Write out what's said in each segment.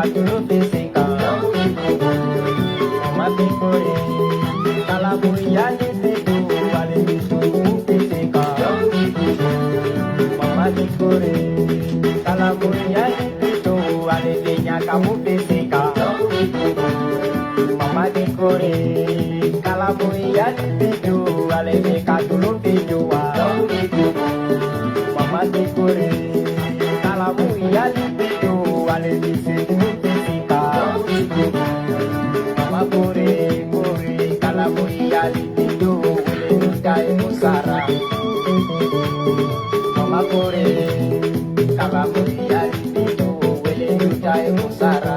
katulu peseka. Mama pikore, kalabu yali peku, wale bisu peseka. Mama pikore, kalabu yali peku, wale benya kamu peseka. Mama pikore, kalabu yali peku, wale beka tulu pejuwa. Mama pikore, kalabu yali peku, wale bisu peseka. Mama kore kore kalabu yali peku, wale nutai musara. Mama kore kalabu yali peku, wale nutai musara.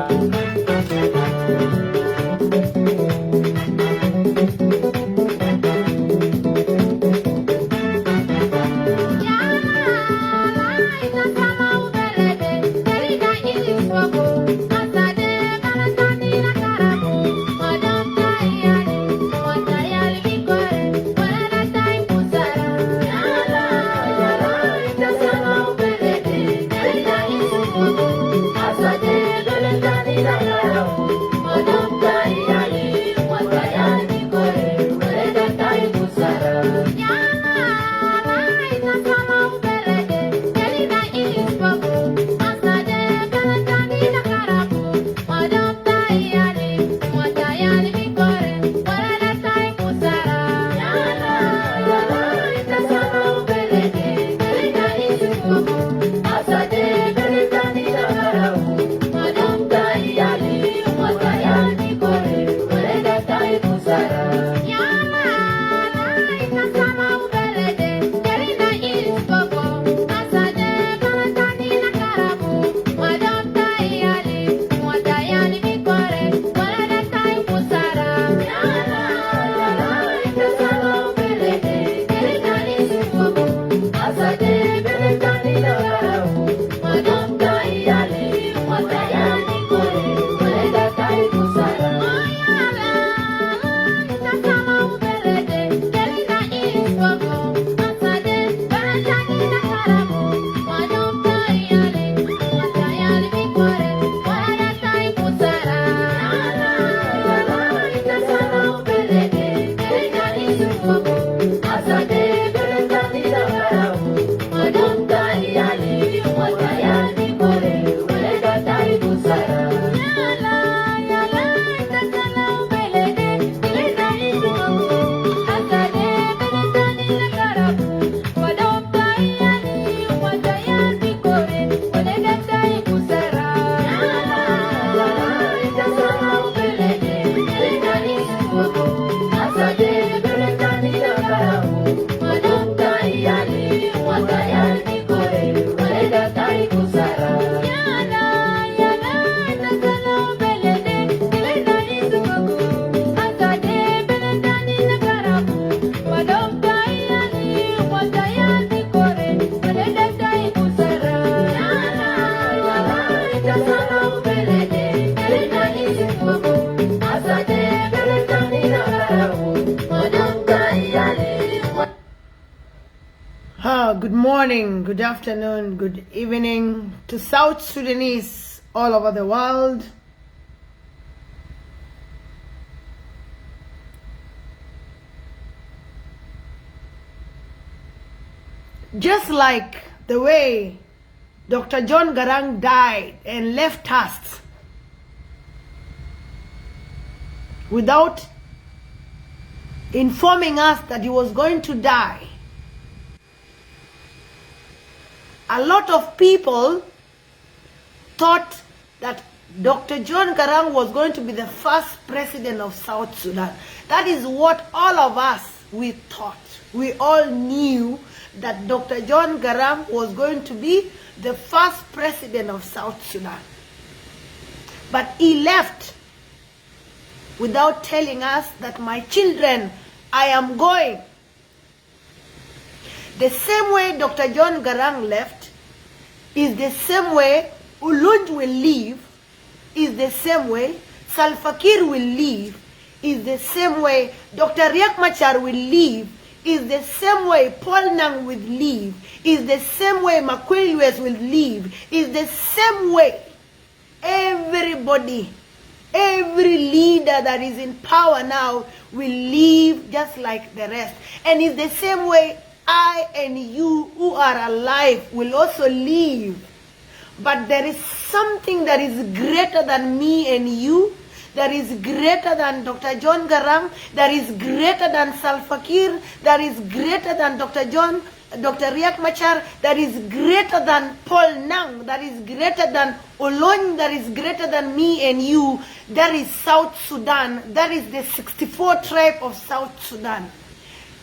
Good morning, good afternoon, good evening to South Sudanese all over the world. Just like the way Dr. John Garang died and left us without informing us that he was going to die, a lot of people thought that Dr. John Garang was going to be the first president of South Sudan. That is what all of us, we thought. We all knew that Dr. John Garang was going to be the first president of South Sudan. But he left without telling us that, my children, I am going. The same way Dr. John Garang left is the same way Ulunj will leave, is the same way Salva Kiir will leave, is the same way Dr. Riek Machar will leave, is the same way Paul Nang will leave, is the same way Makweliwes will leave, is the same way everybody, every leader that is in power now will live just like the rest. And it's the same way I and you who are alive will also live. But there is something that is greater than me and you, that is greater than Dr. John Garang, that is greater than Salva Kiir, that is greater than Dr. Riek Machar, that is greater than Paul Nang, that is greater than Olony, that is greater than me and you. That is South Sudan. That is the 64 tribe of South Sudan.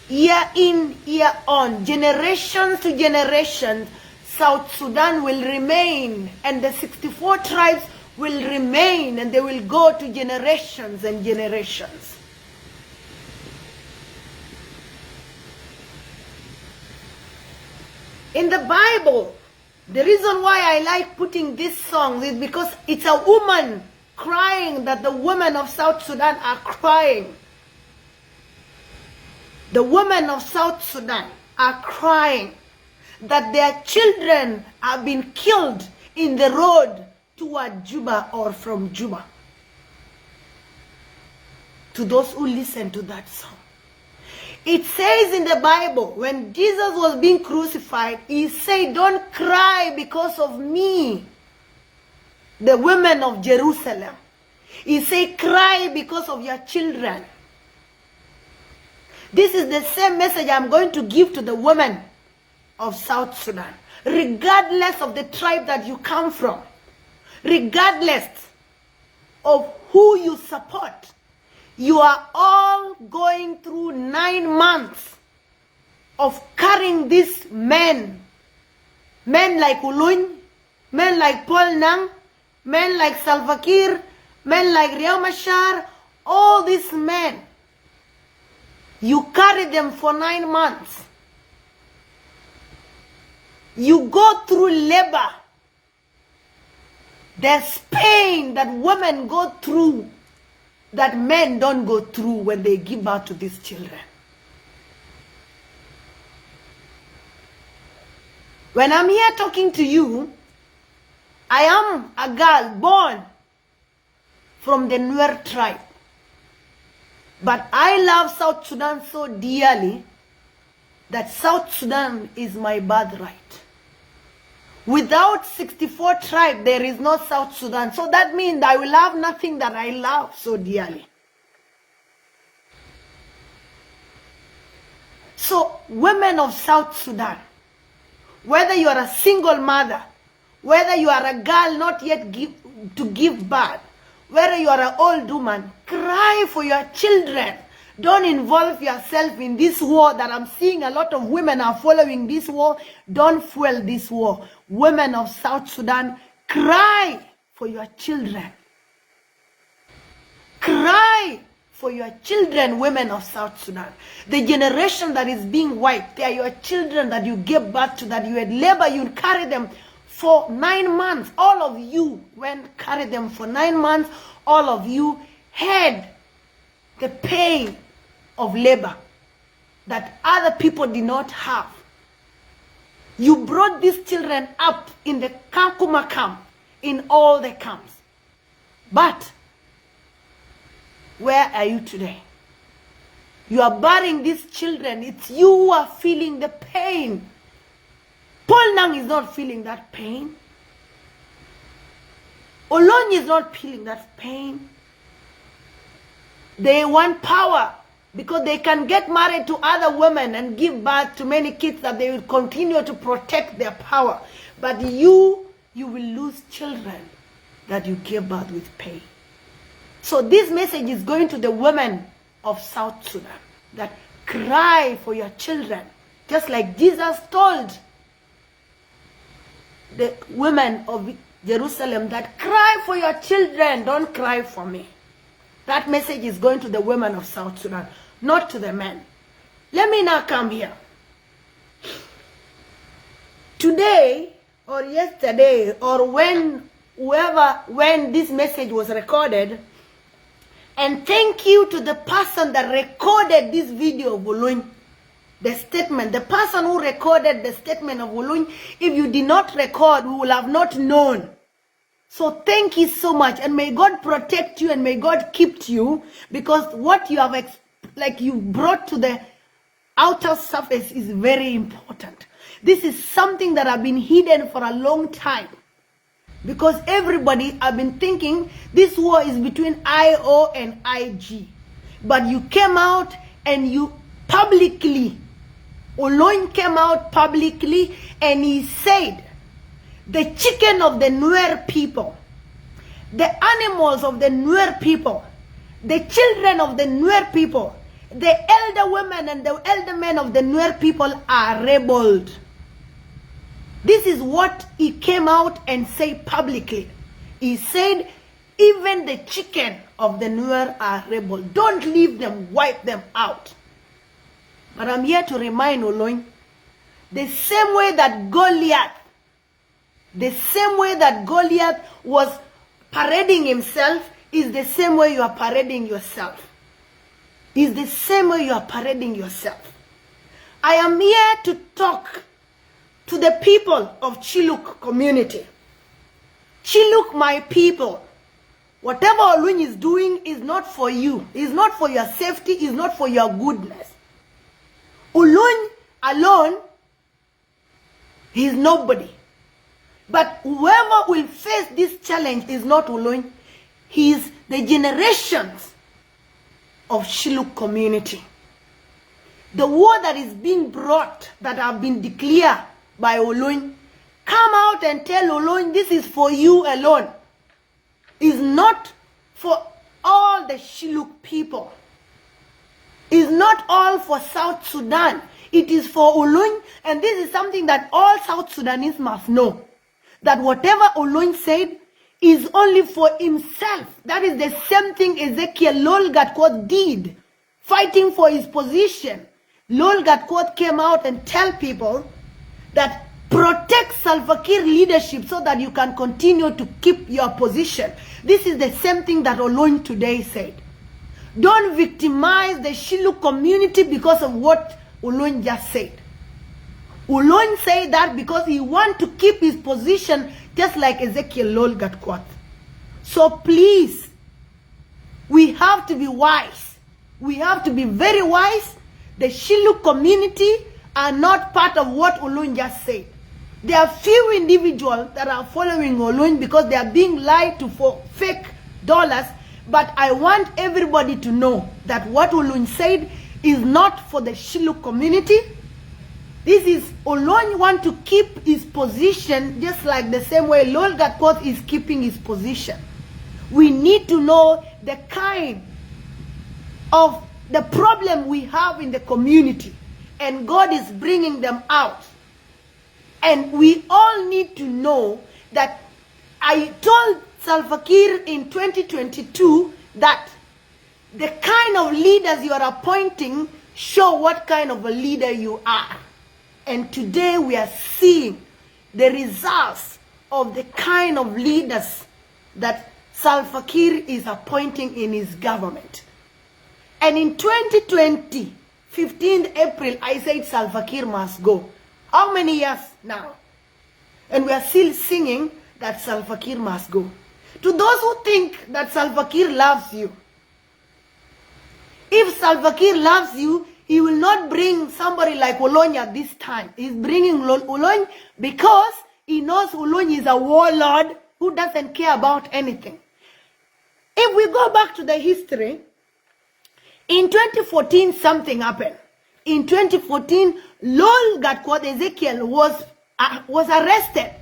Year in, year on, generations to generations, South Sudan will remain, and the 64 tribes will remain, and they will go to generations and generations. In the Bible, the reason why I like putting these songs is because it's a woman crying, that the women of South Sudan are crying. The women of South Sudan are crying that their children have been killed in the road toward Juba or from Juba. To those who listen to that song, it says in the Bible, when Jesus was being crucified, he said, "Don't cry because of me, the women of Jerusalem." He said, "Cry because of your children." This is the same message I'm going to give to the women of South Sudan, regardless of the tribe that you come from, regardless of who you support. You are all going through 9 months of carrying these men like Olony, men like Paul Nang, men like Salva Kiir, men like Riek Machar, all these men. You carry them for 9 months. You go through labor. There's pain that women go through that men don't go through when they give birth to these children. When I'm here talking to you, I am a girl born from the Nuer tribe. But I love South Sudan so dearly that South Sudan is my birthright. Without 64 tribes, there is no South Sudan. So that means I will have nothing that I love so dearly. So, women of South Sudan, whether you are a single mother, whether you are a girl not yet to give birth, whether you are an old woman, cry for your children. Don't involve yourself in this war that I'm seeing a lot of women are following this war. Don't fuel this war. Women of South Sudan, cry for your children. Cry for your children, women of South Sudan. The generation that is being wiped, they are your children that you gave birth to, that you had labor, you carry them for 9 months. All of you went carry them for 9 months. All of you had the pain of labor that other people did not have. You brought these children up in the Kakuma camp, in all the camps. But where are you today? You are burying these children. It's you who are feeling the pain. Paul Nang is not feeling that pain. Olony is not feeling that pain. They want power because they can get married to other women and give birth to many kids that they will continue to protect their power. But you will lose children that you gave birth with pain. So this message is going to the women of South Sudan, that cry for your children, just like Jesus told the women of Jerusalem that cry for your children, don't cry for me. That message is going to the women of South Sudan, not to the men. Let me now come here. Today or yesterday or when this message was recorded, and thank you to the person that recorded this video of Olony, the statement, the person who recorded the statement of Olony. If you did not record, we will have not known So thank you so much, and may God protect you and may God keep you, because what you have you brought to the outer surface is very important. This is something that have been hidden for a long time, because everybody have been thinking this war is between IO and IG, but you came out and you publicly, Olony came out publicly and he said the chicken of the Nuer people, the animals of the Nuer people, the children of the Nuer people, the elder women and the elder men of the Nuer people are rebelled. This is what he came out and said publicly. He said, even the chicken of the Nuer are rebel. Don't leave them, wipe them out. But I'm here to remind Olony, the same way that Goliath was parading himself is the same way you are parading yourself. Is the same way you are parading yourself. I am here to talk to the people of Chiluk community. Chiluk, my people, whatever Olony is doing is not for you. It's not for your safety. It's not for your goodness. Olony alone, he is nobody. But whoever will face this challenge is not Olony. He is the generations of Chiluk community. The war that is being brought, that have been declared by Olony, come out and tell Olony this is for you alone. It's not for all the Chiluk people. It's not all for South Sudan. It is for Olony, and this is something that all South Sudanese must know. That whatever Olony said is only for himself. That is the same thing Ezekiel Lolgatkot did, fighting for his position. Lolgatkot came out and tell people that protect Salva Kiir leadership so that you can continue to keep your position. This is the same thing that Olony today said. Don't victimize the Chiluk community because of what Olony just said. Olony said that because he wants to keep his position just like Ezekiel Lolgatkot. So please, we have to be wise. We have to be very wise. The Chiluk community are not part of what Olony just said. There are few individuals that are following Olony because they are being lied to for fake dollars. But I want everybody to know that what Olony said is not for the Chiluk community. This is Olony want to keep his position just like the same way Lolgatkot is keeping his position. We need to know the kind of the problem we have in the community, and God is bringing them out. And we all need to know that I told Salva Kiir in 2022 that the kind of leaders you are appointing show what kind of a leader you are. And today we are seeing the results of the kind of leaders that Salva Kiir is appointing in his government. And in 2020, 15th April, I said Salva Kiir must go. How many years now? And we are still singing that Salva Kiir must go. To those who think that Salva Kiir loves you, if Salva Kiir loves you, he will not bring somebody like Olony at this time. He's bringing Olony because he knows Olony is a warlord who doesn't care about anything. If we go back to the history, in 2014 something happened. In 2014, Lolgatkot Ezekiel was arrested.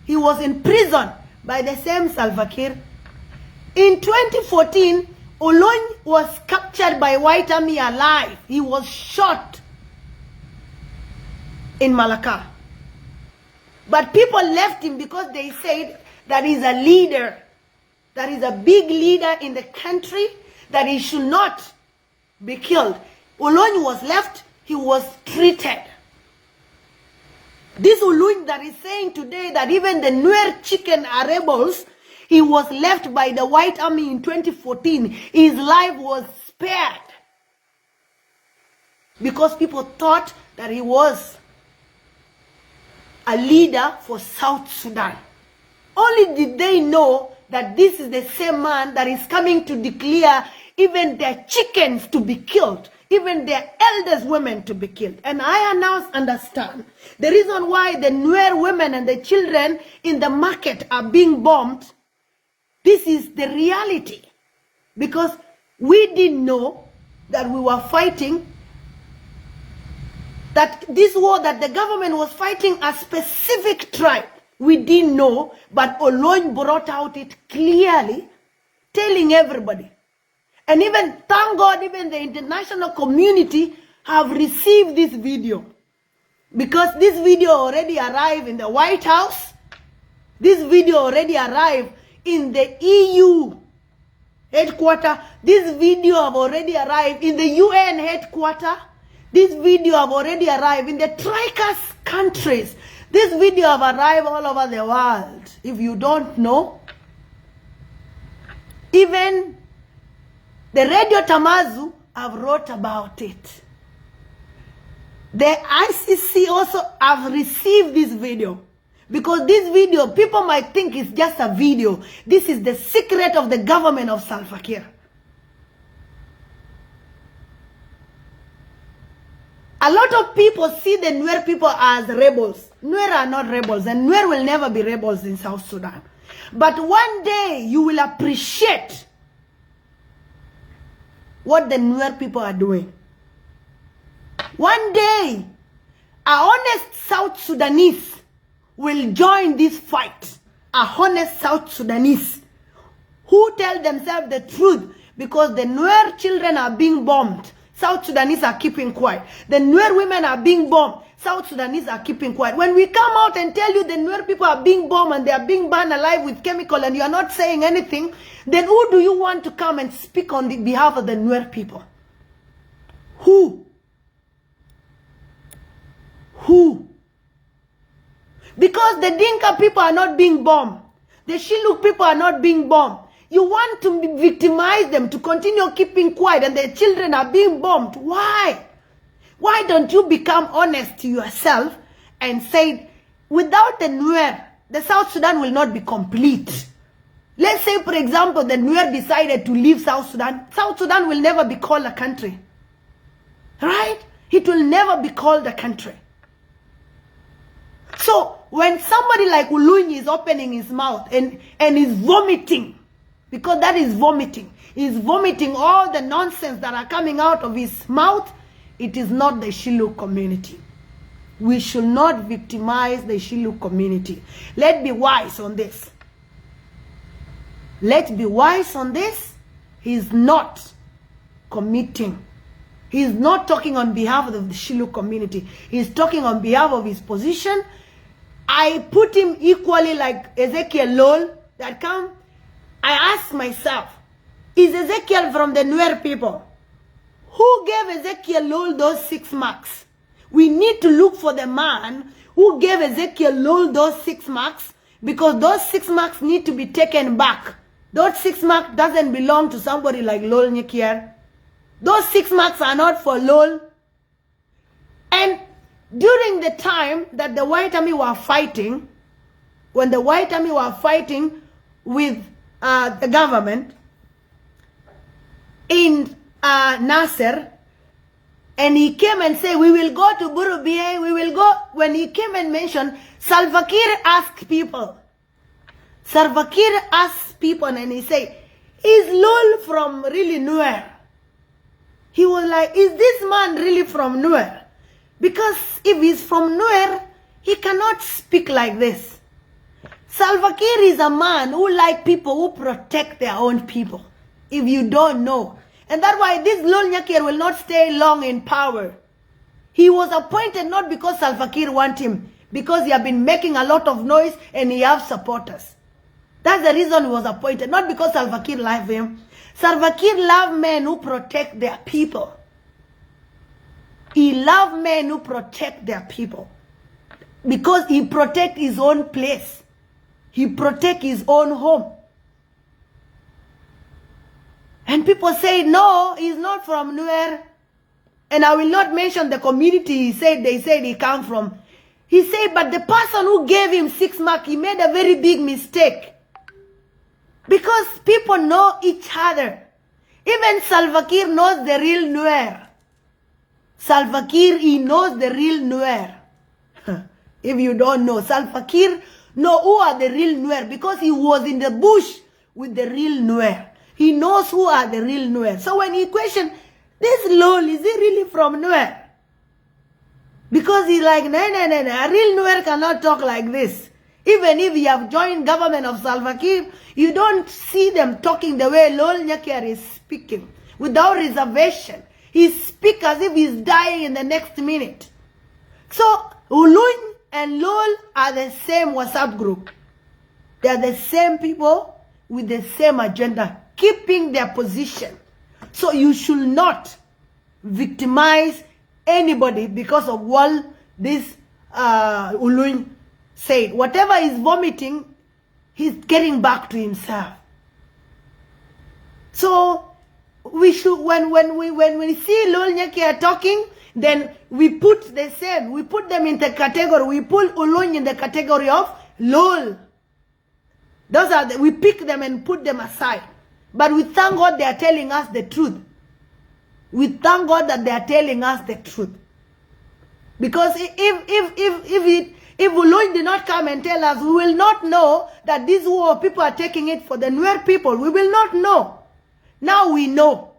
He was in prison by the same Salva Kiir. In 2014, Olony was captured by White Army alive. He was shot in Malacca. But people left him because they said that he's a leader, that he's a big leader in the country, that he should not be killed. Olony was left, he was treated. This Olony that is saying today that even the Nuer chicken are rebels, he was left by the White Army in 2014. His life was spared because people thought that he was a leader for South Sudan. Only did they know that this is the same man that is coming to declare even their chickens to be killed, even their eldest women to be killed. And I now understand the reason why the Nuer women and the children in the market are being bombed. This is the reality. Because we didn't know that we were fighting, that this war that the government was fighting a specific tribe. We didn't know, but Olony brought out it clearly, telling everybody. And even, thank God, even the international community have received this video. Because this video already arrived in the White House. This video already arrived in the EU headquarters. This video have already arrived in the UN headquarters. This video have already arrived in the Tricas countries. This video have arrived all over the world. If you don't know, even the Radio Tamazu have wrote about it. The ICC also have received this video. Because this video, people might think it's just a video. This is the secret of the government of Salva Kiir. A lot of people see the Nuer people as rebels. Nuer are not rebels, and Nuer will never be rebels in South Sudan. But one day you will appreciate what the Nuer people are doing. One day, a honest South Sudanese will join this fight. A honest South Sudanese who tell themselves the truth, because the Nuer children are being bombed. South Sudanese are keeping quiet. The Nuer women are being bombed. South Sudanese are keeping quiet. When we come out and tell you the Nuer people are being bombed and they are being burned alive with chemical and you are not saying anything, then who do you want to come and speak on the behalf of the Nuer people? Who? Who? Because the Dinka people are not being bombed. The Shilluk people are not being bombed. You want to victimize them, to continue keeping quiet, and their children are being bombed. Why? Why don't you become honest to yourself and say, without the Nuer, the South Sudan will not be complete. Let's say, for example, the Nuer decided to leave South Sudan. South Sudan will never be called a country. Right? It will never be called a country. So, when somebody like Olony is opening his mouth and is vomiting, because that is vomiting. He's vomiting all the nonsense that are coming out of his mouth. It is not the Shilluk community. We should not victimize the Shilluk community. Let's be wise on this. Let's be wise on this. He's not committing. He's not talking on behalf of the Shilluk community. He's talking on behalf of his position. I put him equally like Ezekiel Lol that come. I ask myself, is Ezekiel from the Nuer people? Who gave Ezekiel Lol those 6 marks? We need to look for the man who gave Ezekiel Lol those 6 marks, because those 6 marks need to be taken back. Those 6 marks doesn't belong to somebody like Lol Nyikier. Those 6 marks are not for Lol. And during the time that the White Army were fighting, when the White Army were fighting with the government in Nasser, and he came and said, we will go to Burubie, we will go. When he came and mentioned, Salva Kiir asked people. Salva Kiir asked people and he said, is Lol from really Nuer? He was like, is this man really from Nuer? Because if he's from Nuer, he cannot speak like this. Salva Kiir is a man who like people who protect their own people. If you don't know. And that's why this Lol Nyikier will not stay long in power. He was appointed not because Salva Kiir want him, because he have been making a lot of noise and he have supporters. That's the reason he was appointed, not because Salva Kiir love him. Salva Kiir love men who protect their people. He love men who protect their people. Because he protect his own place. He protect his own home. And people say, no, he's not from Nuer. And I will not mention the community they said he come from. He said, but the person who gave him 6 marks, he made a very big mistake. Because people know each other. Even Salva Kiir knows the real Nuer. Salva Kiir, he knows the real Nuer. If you don't know, Salva Kiir know who are the real Nuer because he was in the bush with the real Nuer. He knows who are the real Nuer. So when he questioned, this Lol, is he really from Nuer? Because he's like, no, a real Nuer cannot talk like this. Even if you have joined government of Salva Kiir, you don't see them talking the way Lol Nyakir is speaking, without reservation. He speaks as if he's dying in the next minute. So, Ulun and Lol are the same WhatsApp group. They are the same people with the same agenda, keeping their position. So you should not victimize anybody because of what this Ulun said. Whatever he's vomiting, he's getting back to himself. So we should, when we see Lol Nyakir talking, then we put the same. We put them in the category. We put Ulun in the category of Lol. Those are we pick them and put them aside. But we thank God they are telling us the truth. We thank God that they are telling us the truth. Because if Ulun did not come and tell us, we will not know that these war people are taking it for the Nuer people. We will not know. Now we know.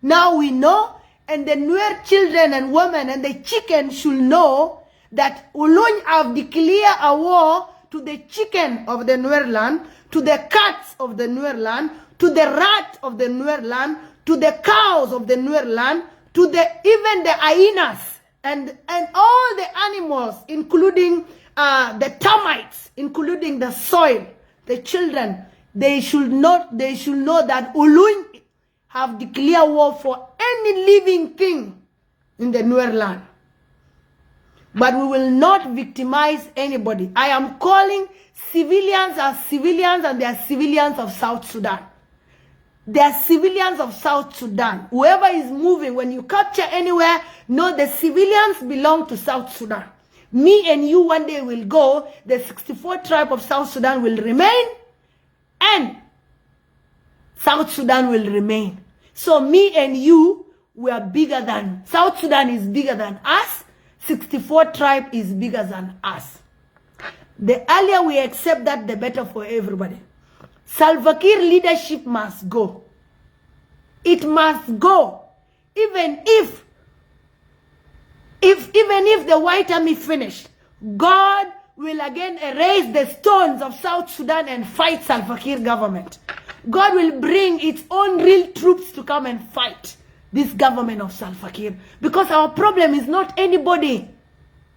Now we know, and the Nuer children and women and the chicken should know that Ulun have declared a war to the chicken of the Nuer land, to the cats of the Nuer land, to the rat of the Nuer land, to the cows of the Nuer land, to even the hyenas and all the animals, including the termites, including the soil, the children. They should know that Ulun have declared war for any living thing in the Nuer land. But we will not victimize anybody. I am calling civilians as civilians, and they are civilians of South Sudan. They are civilians of South Sudan. Whoever is moving, when you capture anywhere, know the civilians belong to South Sudan. Me and you one day will go, the 64th tribe of South Sudan will remain, and South Sudan will remain. So me and you, we are bigger than, South Sudan is bigger than us, 64th tribe is bigger than us. The earlier we accept that, the better for everybody. Salva Kiir leadership must go. It must go. Even if the White Army finish, God will again erase the stones of South Sudan and fight Salva Kiir government. God will bring its own real troops to come and fight this government of Salva Kiir. Because our problem is not anybody.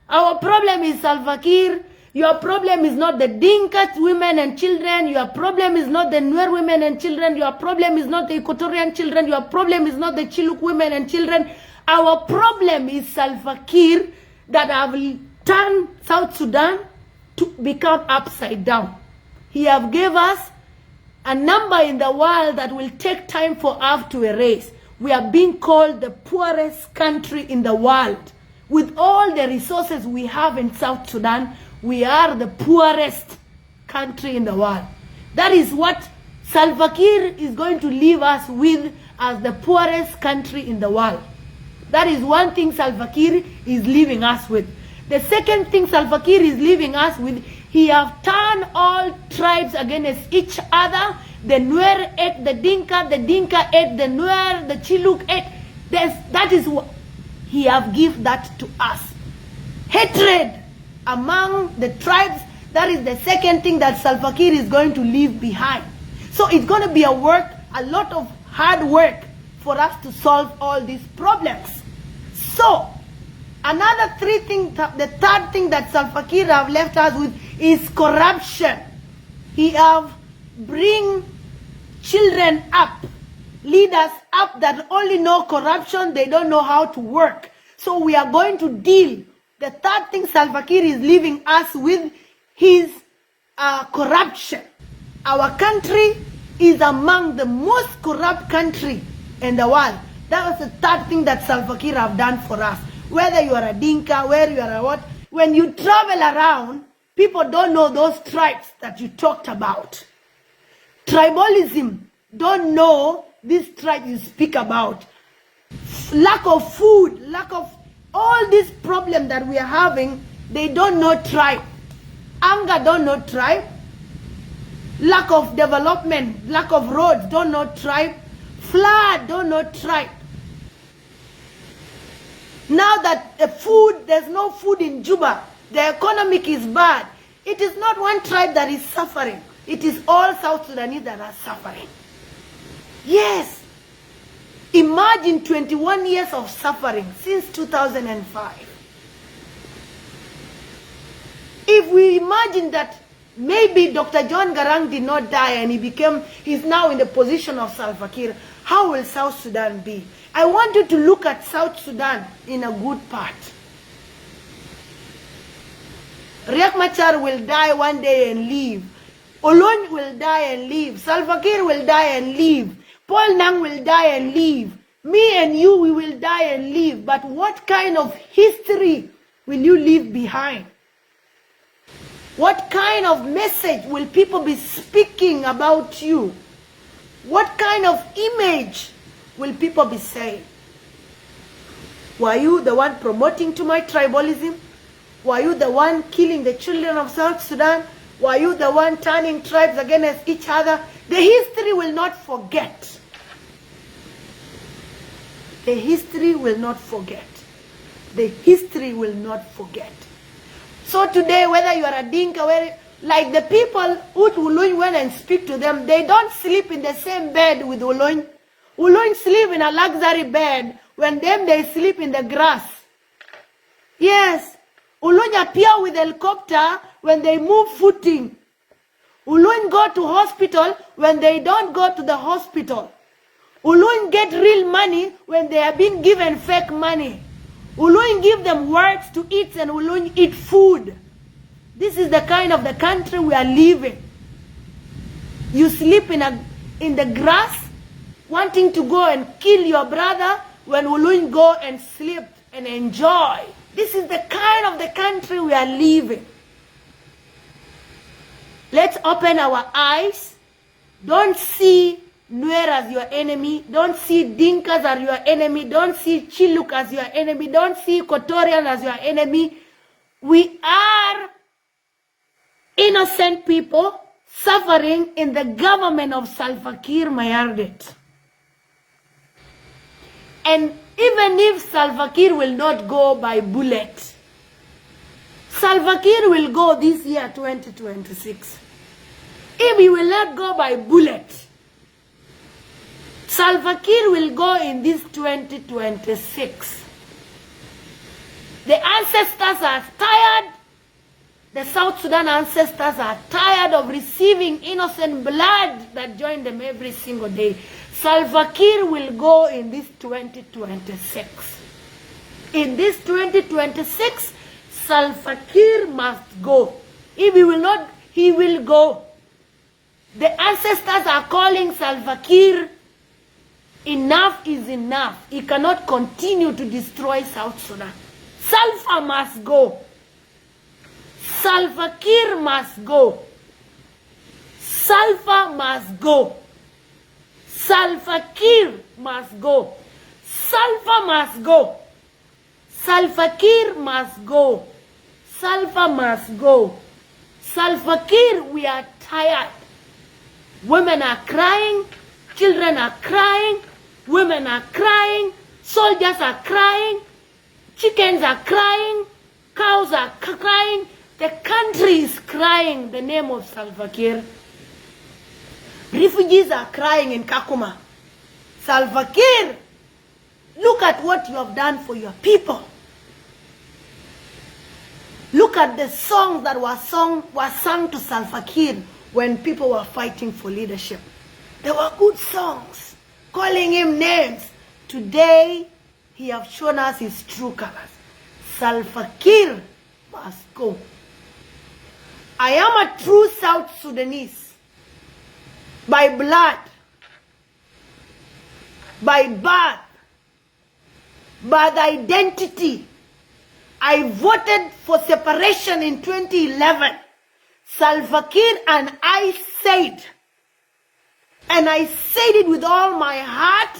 Our problem is Salva Kiir. Your problem is not the Dinka women and children. Your problem is not the Nuer women and children. Your problem is not the Equatorian children. Your problem is not the Chiluk women and children. Our problem is Salva Kiir that have turned South Sudan to become upside down. He have gave us a number in the world that will take time for us to erase. We are being called the poorest country in the world. With all the resources we have in South Sudan, we are the poorest country in the world. That is what Salva Kiir is going to leave us with, as the poorest country in the world. That is one thing Salva Kiir is leaving us with. The second thing Salva Kiir is leaving us with, he have turned all tribes against each other. The Nuer ate the Dinka ate the Nuer, the Chiluk ate. That is what he have given that to us. Hatred among the tribes, that is the second thing that Salva Kiir is going to leave behind. So it's going to be a lot of hard work for us to solve all these problems. So, another the third thing that Salva Kiir have left us with is corruption. He have bring children up, leaders up that only know corruption, they don't know how to work. So we are going to deal. The third thing Salva Kiir is leaving us with is corruption. Our country is among the most corrupt country in the world. That was the third thing that Salva Kiir have done for us. Whether you are a Dinka, whether you are a what, when you travel around, people don't know those tribes that you talked about. Tribalism, don't know these tribes you speak about. Lack of food, lack of all these problems that we are having, they don't know tribe. Anger, don't know tribe. Lack of development, lack of roads, don't know tribe. Flood, don't know tribe. Now that there's no food in Juba, the economic is bad. It is not one tribe that is suffering. It is all South Sudanese that are suffering. Yes. Imagine 21 years of suffering since 2005. If we imagine that maybe Dr. John Garang did not die and he's now in the position of Salva Kiir, how will South Sudan be? I want you to look at South Sudan in a good part. Riek Machar will die one day and leave. Olony will die and leave. Salva Kiir will die and leave. Paul Nang will die and leave. Me and you, we will die and leave. But what kind of history will you leave behind? What kind of message will people be speaking about you? What kind of image will people be saying? Were you the one promoting to my tribalism? Were you the one killing the children of South Sudan? Were you the one turning tribes against each other? The history will not forget. The history will not forget. The history will not forget. So today, whether you are a Dinka, like the people who Olony went and speak to them, they don't sleep in the same bed with Olony. Olony sleep in a luxury bed when they sleep in the grass. Yes. Olony appear with helicopter when they move footing. Olony go to hospital when they don't go to the hospital. Olony get real money when they are being given fake money. Olony give them words to eat and Olony eat food. This is the kind of the country we are living. You sleep in the grass, wanting to go and kill your brother when Olony go and sleep and enjoy. This is the kind of the country we are living. Let's open our eyes. Don't see Nuer as your enemy. Don't see Dinkas as your enemy. Don't see Chiluk as your enemy. Don't see Equatorian as your enemy. We are innocent people suffering in the government of Salva Kiir Mayardit. And even if Salva Kiir will not go by bullet, Salva Kiir will go this year, 2026. If he will not go by bullet, Salva Kiir will go in this 2026. The ancestors are tired. The South Sudan ancestors are tired of receiving innocent blood that join them every single day. Salva Kiir will go in this 2026. In this 2026, Salva Kiir must go. If he will not, he will go. The ancestors are calling Salva Kiir. Enough is enough. He cannot continue to destroy South Sudan. Salva must go. Salva Kiir must go. Salva must go. Salva Kiir must go. Salva must go. Salva Kiir must go. Salva must go. Salva Kiir, we are tired. Women are crying. Children are crying. Women are crying. Soldiers are crying. Chickens are crying. Cows are crying. The country is crying the name of Salva Kiir. Refugees are crying in Kakuma. Salva Kiir, look at what you have done for your people. Look at the songs that were sung to Salva Kiir when people were fighting for leadership. They were good songs, calling him names. Today, he has shown us his true colors. Salva Kiir must go. I am a true South Sudanese. By blood, by birth, by the identity. I voted for separation in 2011. Salva Kiir and I said, and I said it with all my heart,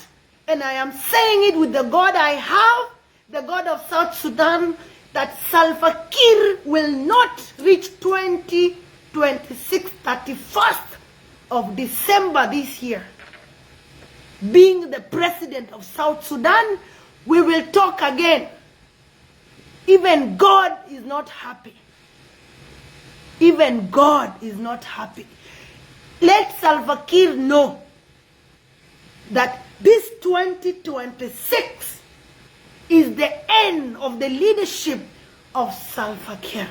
and I am saying it with the God I have, the God of South Sudan, that Salva Kiir will not reach 2026, 31st of December this year. Being the president of South Sudan, we will talk again. Even God is not happy. Even God is not happy. Let Salva Kiir know that this 2026 is the end of the leadership of Salva Kiir.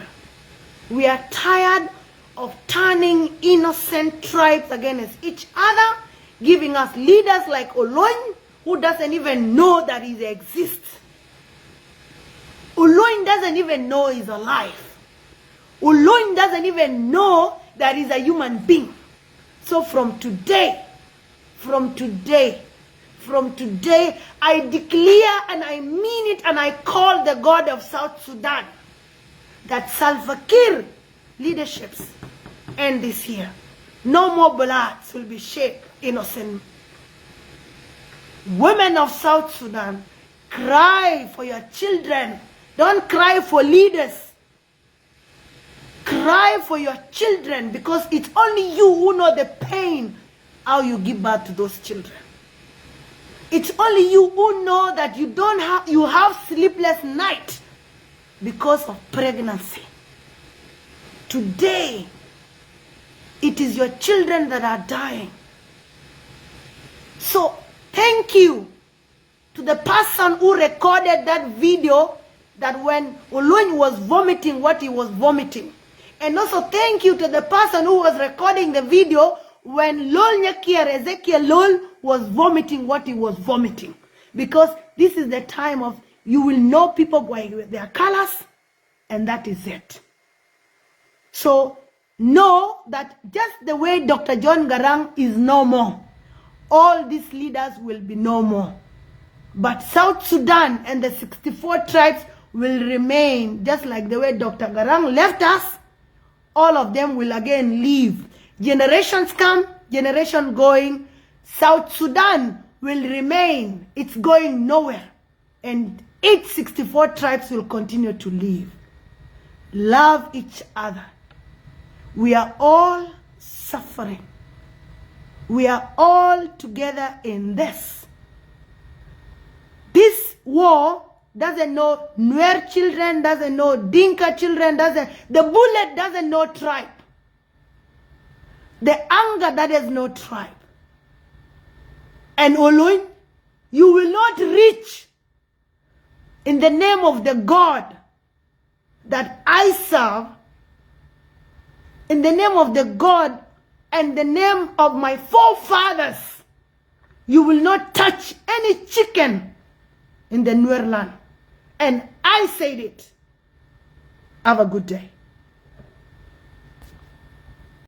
We are tired of turning innocent tribes against each other, giving us leaders like Olony, who doesn't even know that he exists. Olony doesn't even know he's alive. Olony doesn't even know that he's a human being. So from today, I declare and I mean it and I call the God of South Sudan that Salva Kiir leaderships end this year. No more blood will be shed, innocent. Women of South Sudan, cry for your children. Don't cry for leaders. Cry for your children, because it's only you who know the pain how you give birth to those children. It's only you who know that you have sleepless night because of pregnancy. Today, it is your children that are dying. So, thank you to the person who recorded that video, that when Olony was vomiting what he was vomiting. And also thank you to the person who was recording the video when Ezekiel Lol was vomiting what he was vomiting. Because this is the time of, you will know people by their colors, and that is it. So know that just the way Dr. John Garang is no more, all these leaders will be no more. But South Sudan and the 64 tribes will remain, just like the way Dr. Garang left us. All of them will again leave. Generations come, generation going. South Sudan will remain. It's going nowhere. And its 64 tribes will continue to live. Love each other. We are all suffering. We are all together in this. This war doesn't know Nuer children, doesn't know Dinka children, the bullet doesn't know tribe. The anger that has no tribe. And Olony, you will not reach in the name of the God that I serve, in the name of the God and the name of my forefathers. You will not touch any chicken in the Nuer land. And I said it. Have a good day.